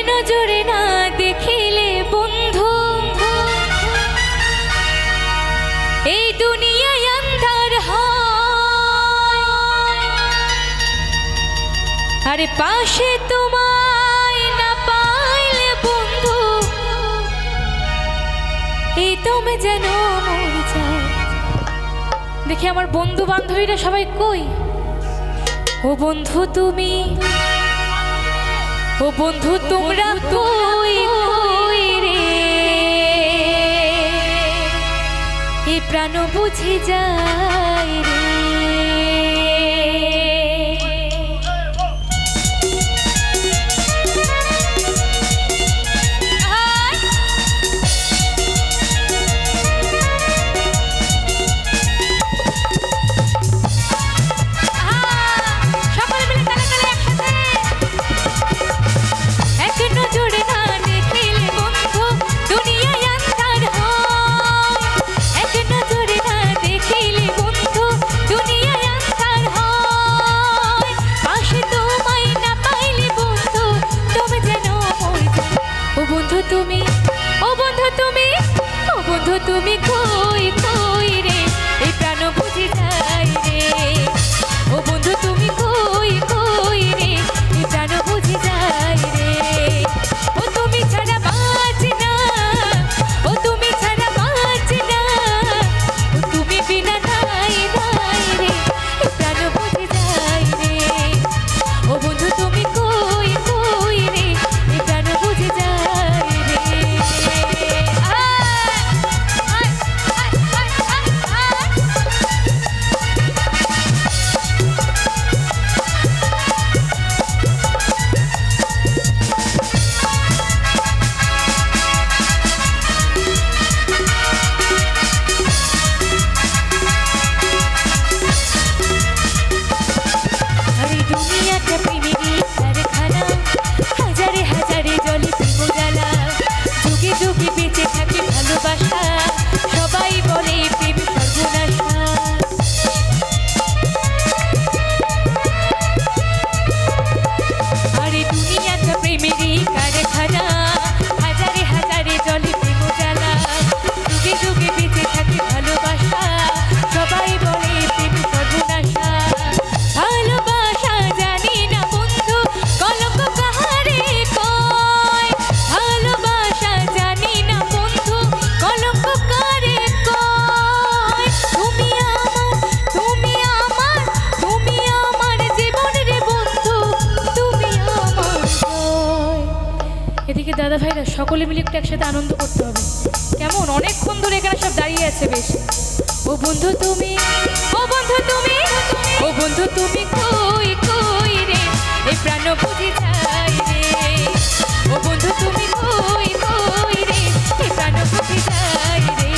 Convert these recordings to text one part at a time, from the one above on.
নজরে না দেখিলে বন্ধু এই দুনিয়ায় আন্ধার হয়। আরে পাশে তোমায় না পাইলে বন্ধু এই তুমি যেন মরে যায়। দেখি আমার বন্ধু বান্ধবীরা সবাই কই? ও বন্ধু তুমি, ও বন্ধু তোমরা কই কই রে, এই প্রাণ বুঝে যায় রে। তুমি, ও বন্ধু তুমি, ও বন্ধু তুমি কই কই রে, এই প্রাণ বুঝে যায় রে। ও বন্ধু তুমি কই কই রে, এই প্রাণ বুঝে যায় রে। ও তুমি ছাড়া বাঁচি না, ও তুমি ছাড়া বাঁচি না, ও তুমি বিনা নাই নাই রে, এই প্রাণ বুঝে যায় রে। ও বন্ধু তুমি কই কই রে, এই প্রাণ বুঝে যায়। এদিকে দাদা ভাইরা সকলে মিলে একটু একসাথে আনন্দ করতে হবে, কেমন? অনেকক্ষণ ধরে এখানে সব দাঁড়িয়ে আছে বেশ। ও বন্ধু তুমি, ও বন্ধু তুমি, ও বন্ধু তুমি কই কই রে, এই প্রাণ বুঝে যায় রে। ও বন্ধু তুমি কই কই রে, এই প্রাণ বুঝে যায় রে।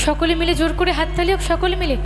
সকলে মিলে জোর করে হাততালি হোক, সকলে মিলে।